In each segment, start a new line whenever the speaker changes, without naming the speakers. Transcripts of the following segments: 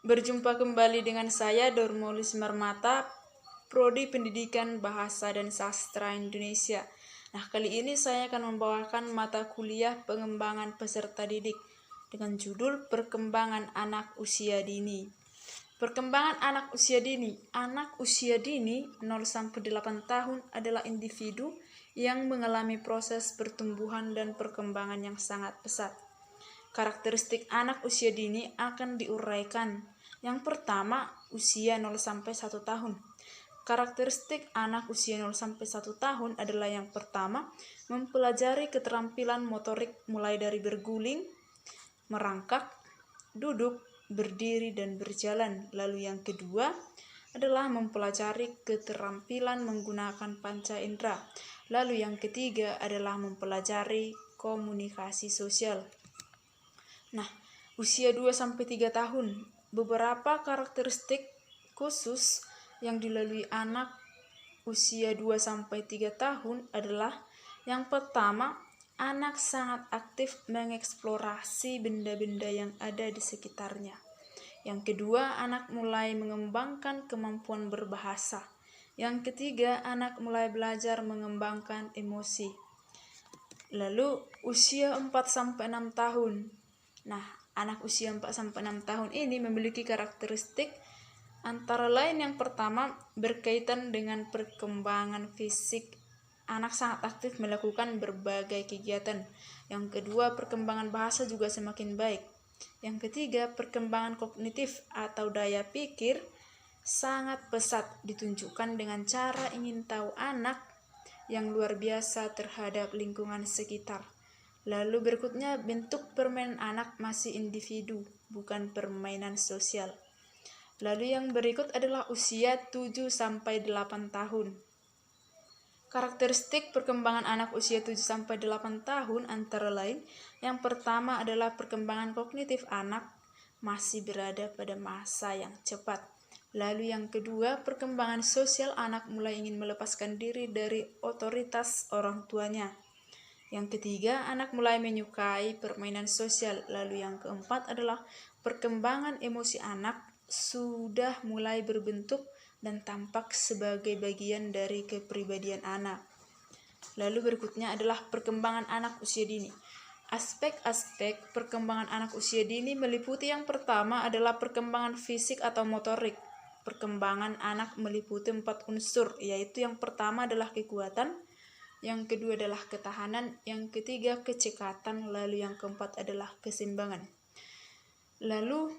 Berjumpa kembali dengan saya Dormolis Marmata, Prodi Pendidikan Bahasa dan Sastra Indonesia. Nah, kali ini saya akan membawakan mata kuliah pengembangan peserta didik dengan judul Perkembangan Anak Usia Dini. Perkembangan anak usia dini. Anak usia dini 0-8 tahun adalah individu yang mengalami proses pertumbuhan dan perkembangan yang sangat pesat. Karakteristik anak usia dini akan diuraikan. Yang pertama, usia 0-1 tahun. Karakteristik anak usia 0-1 tahun adalah yang pertama, mempelajari keterampilan motorik mulai dari berguling, merangkak, duduk, berdiri, dan berjalan. Lalu yang kedua adalah mempelajari keterampilan menggunakan panca indera. Lalu yang ketiga adalah mempelajari komunikasi sosial. Nah, usia 2-3 tahun, beberapa karakteristik khusus yang dilalui anak usia 2-3 tahun adalah yang pertama, anak sangat aktif mengeksplorasi benda-benda yang ada di sekitarnya. Yang kedua, anak mulai mengembangkan kemampuan berbahasa. Yang ketiga, anak mulai belajar mengembangkan emosi. Lalu usia 4-6 tahun. Nah, anak usia 4-6 tahun ini memiliki karakteristik antara lain yang pertama berkaitan dengan perkembangan fisik. Anak sangat aktif melakukan berbagai kegiatan. Yang kedua, perkembangan bahasa juga semakin baik. Yang ketiga, perkembangan kognitif atau daya pikir sangat pesat ditunjukkan dengan cara ingin tahu anak yang luar biasa terhadap lingkungan sekitar. Lalu berikutnya, bentuk permainan anak masih individu, bukan permainan sosial. Lalu yang berikut adalah usia 7-8 tahun. Karakteristik perkembangan anak usia 7-8 tahun antara lain, yang pertama adalah perkembangan kognitif anak masih berada pada masa yang cepat. Lalu yang kedua, perkembangan sosial anak mulai ingin melepaskan diri dari otoritas orang tuanya. Yang ketiga, anak mulai menyukai permainan sosial. Lalu yang keempat adalah perkembangan emosi anak sudah mulai berbentuk dan tampak sebagai bagian dari kepribadian anak. Lalu berikutnya adalah perkembangan anak usia dini. Aspek-aspek perkembangan anak usia dini meliputi yang pertama adalah perkembangan fisik atau motorik. Perkembangan anak meliputi 4 unsur, yaitu yang pertama adalah kekuatan, yang kedua adalah ketahanan, yang ketiga kecekatan, lalu yang keempat adalah keseimbangan. Lalu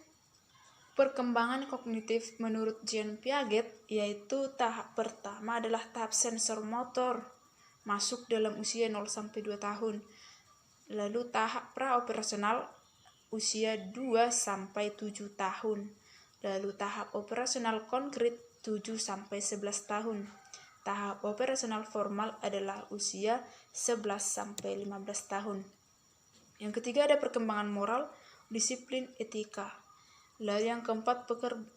perkembangan kognitif menurut Jean Piaget, yaitu tahap pertama adalah tahap sensor motor, masuk dalam usia 0-2 tahun. Lalu tahap praoperasional usia 2-7 tahun. Lalu tahap operasional konkret 7-11 tahun. Tahap operasional formal adalah usia 11-15 tahun. Yang ketiga ada perkembangan moral, disiplin, etika. Lalu yang keempat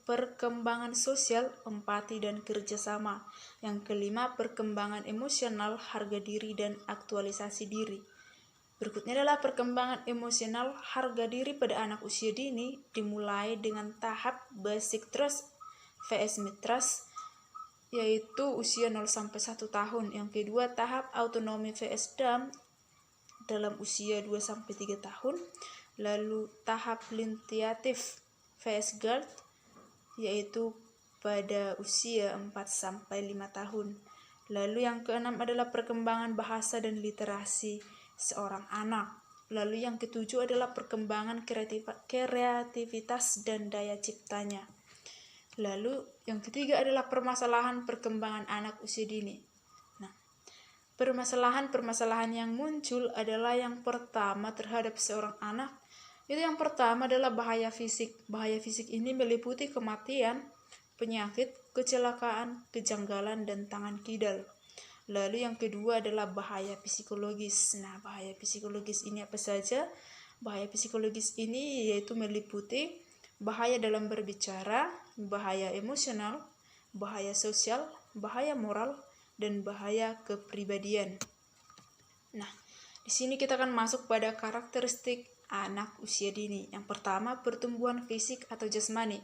perkembangan sosial, empati dan kerjasama. Yang kelima perkembangan emosional, harga diri dan aktualisasi diri. Berikutnya adalah perkembangan emosional harga diri pada anak usia dini dimulai dengan tahap basic trust vs mid trust, yaitu usia 0-1 tahun. Yang kedua tahap autonomi vs DAM dalam usia 2-3 tahun. Lalu tahap lintiatif vs GARD, yaitu pada usia 4-5 tahun. Lalu yang keenam adalah perkembangan bahasa dan literasi seorang anak. Lalu yang ketujuh adalah perkembangan kreativitas dan daya ciptanya. Lalu yang ketiga adalah permasalahan perkembangan anak usia dini. Nah, permasalahan yang muncul adalah yang pertama terhadap seorang anak. Itu yang pertama adalah bahaya fisik. Bahaya fisik ini meliputi kematian, penyakit, kecelakaan, kejanggalan, dan tangan kidal. Lalu yang kedua adalah bahaya psikologis. Nah, bahaya psikologis ini apa saja? Bahaya psikologis ini yaitu meliputi bahaya dalam berbicara, bahaya emosional, bahaya sosial, bahaya moral, dan bahaya kepribadian. Nah, di sini kita akan masuk pada karakteristik anak usia dini. Yang pertama, pertumbuhan fisik atau jasmani.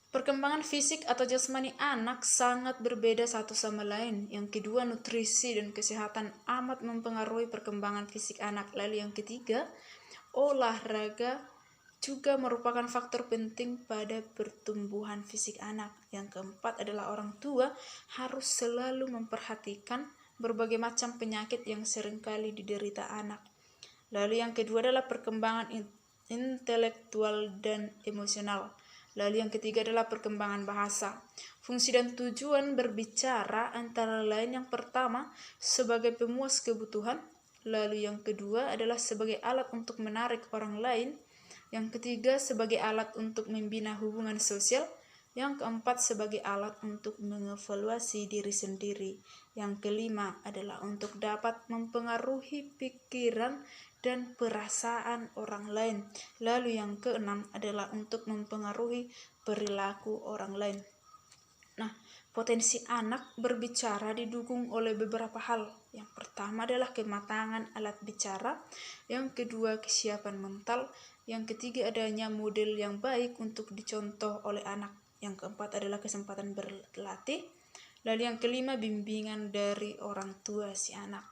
Perkembangan fisik atau jasmani anak sangat berbeda satu sama lain. Yang kedua, nutrisi dan kesehatan amat mempengaruhi perkembangan fisik anak. Lalu yang ketiga, olahraga juga merupakan faktor penting pada pertumbuhan fisik anak. Yang keempat adalah orang tua harus selalu memperhatikan berbagai macam penyakit yang seringkali diderita anak. Lalu yang kedua adalah perkembangan intelektual dan emosional. Lalu yang ketiga adalah perkembangan bahasa. Fungsi dan tujuan berbicara antara lain yang pertama sebagai pemuas kebutuhan, lalu yang kedua adalah sebagai alat untuk menarik orang lain, yang ketiga sebagai alat untuk membina hubungan sosial, yang keempat sebagai alat untuk mengevaluasi diri sendiri, yang kelima adalah untuk dapat mempengaruhi pikiran dan perasaan orang lain. Lalu yang keenam adalah untuk mempengaruhi perilaku orang lain. Nah, potensi anak berbicara didukung oleh beberapa hal. Yang pertama adalah kematangan alat bicara, yang kedua kesiapan mental, yang ketiga adanya model yang baik untuk dicontoh oleh anak, yang keempat adalah kesempatan berlatih, lalu yang kelima bimbingan dari orang tua si anak.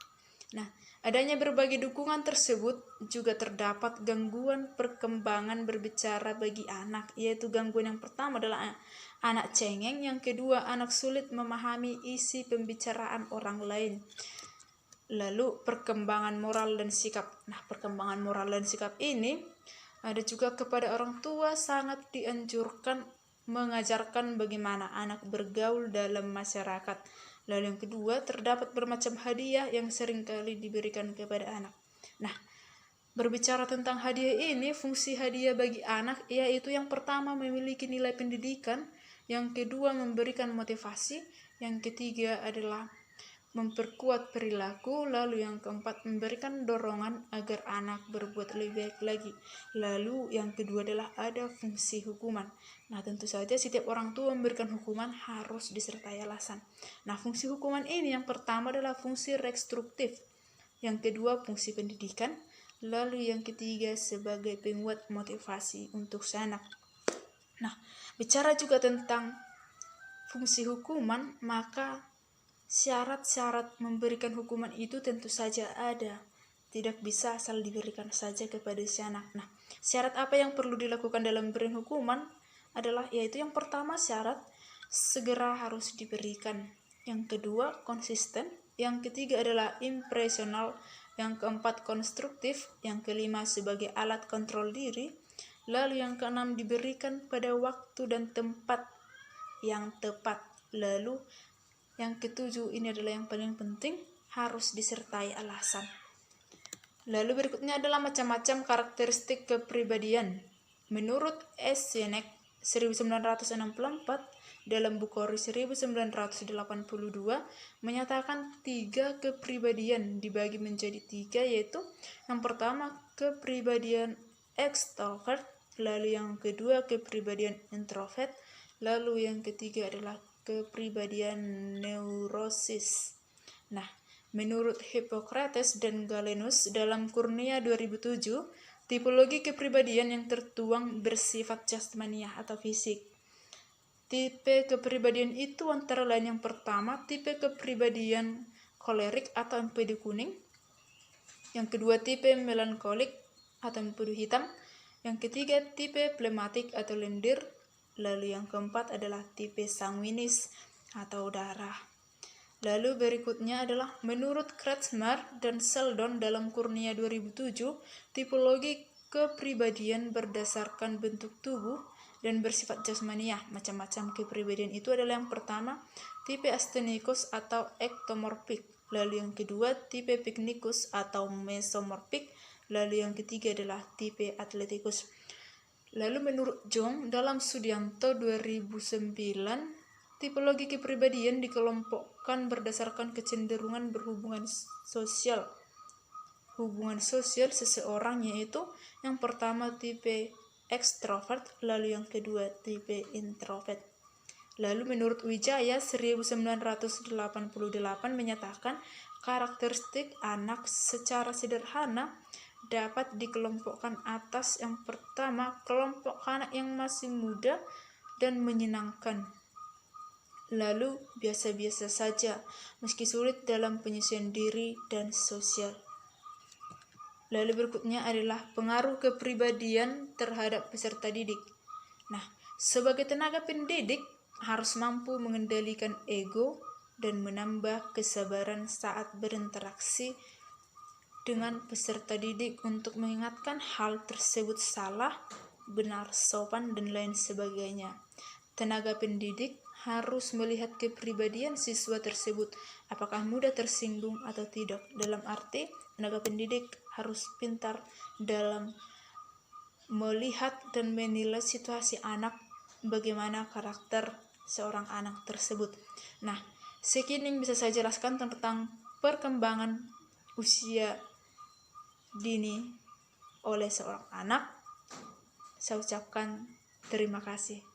Nah, adanya berbagai dukungan tersebut juga terdapat gangguan perkembangan berbicara bagi anak, yaitu gangguan yang pertama adalah anak cengeng, yang kedua anak sulit memahami isi pembicaraan orang lain. Lalu perkembangan moral dan sikap. Nah, perkembangan moral dan sikap ini ada juga kepada orang tua sangat dianjurkan mengajarkan bagaimana anak bergaul dalam masyarakat. Lalu yang kedua, terdapat bermacam hadiah yang seringkali diberikan kepada anak. Nah, berbicara tentang hadiah ini, fungsi hadiah bagi anak yaitu yang pertama memiliki nilai pendidikan, yang kedua memberikan motivasi, yang ketiga adalah memperkuat perilaku, lalu yang keempat memberikan dorongan agar anak berbuat lebih baik lagi. Lalu yang kedua adalah ada fungsi hukuman. Nah, tentu saja setiap orang tua memberikan hukuman harus disertai alasan. Nah, fungsi hukuman ini yang pertama adalah fungsi restruktif, yang kedua fungsi pendidikan, lalu yang ketiga sebagai penguat motivasi untuk si anak. Nah, bicara juga tentang fungsi hukuman, maka syarat-syarat memberikan hukuman itu tentu saja ada. Tidak bisa asal diberikan saja kepada si anak. Nah, syarat apa yang perlu dilakukan dalam memberikan hukuman adalah yaitu yang pertama syarat segera harus diberikan. Yang kedua konsisten. Yang ketiga adalah impresional. Yang keempat konstruktif. Yang kelima sebagai alat kontrol diri. Lalu yang keenam diberikan pada waktu dan tempat yang tepat. Lalu yang ketujuh ini adalah yang paling penting, harus disertai alasan. Lalu berikutnya adalah macam-macam karakteristik kepribadian. Menurut S. Sinek 1964 dalam Bukhari 1982 menyatakan 3 kepribadian dibagi menjadi 3, yaitu yang pertama kepribadian ekstrovert, lalu yang kedua kepribadian introvert, lalu yang ketiga adalah kepribadian neurosis. Nah, menurut Hippocrates dan Galenus dalam Kurnia 2007, tipologi kepribadian yang tertuang bersifat jasmaniah atau fisik. Tipe kepribadian itu antara lain yang pertama, tipe kepribadian kolerik atau empedu kuning. Yang kedua, tipe melankolik atau empedu hitam. Yang ketiga, tipe flematik atau lendir. Lalu yang keempat adalah tipe sanguinis atau darah. Lalu berikutnya adalah menurut Kretschmer dan Sheldon dalam Kurnia 2007, tipologi kepribadian berdasarkan bentuk tubuh dan bersifat jasmaniah. Macam-macam kepribadian itu adalah yang pertama, tipe astenikus atau ektomorfik. Lalu yang kedua, tipe picnicus atau mesomorfik. Lalu yang ketiga adalah tipe athletikus. Lalu menurut Jong dalam Sudianto 2009, tipologi kepribadian dikelompokkan berdasarkan kecenderungan berhubungan sosial. Hubungan sosial seseorang yaitu yang pertama tipe ekstrovert, lalu yang kedua tipe introvert. Lalu menurut Wijaya 1988 menyatakan karakteristik anak secara sederhana dapat dikelompokkan atas yang pertama, kelompok anak yang masih muda dan menyenangkan. Lalu biasa-biasa saja, meski sulit dalam penyesuaian diri dan sosial. Lalu berikutnya adalah pengaruh kepribadian terhadap peserta didik. Nah, sebagai tenaga pendidik harus mampu mengendalikan ego dan menambah kesabaran saat berinteraksi dengan peserta didik untuk mengingatkan hal tersebut salah, benar, sopan, dan lain sebagainya. Tenaga pendidik harus melihat kepribadian siswa tersebut, apakah mudah tersinggung atau tidak. Dalam arti, tenaga pendidik harus pintar dalam melihat dan menilai situasi anak, bagaimana karakter seorang anak tersebut. Nah, segini bisa saya jelaskan tentang perkembangan usia dini oleh seorang anak. Saya ucapkan terima kasih.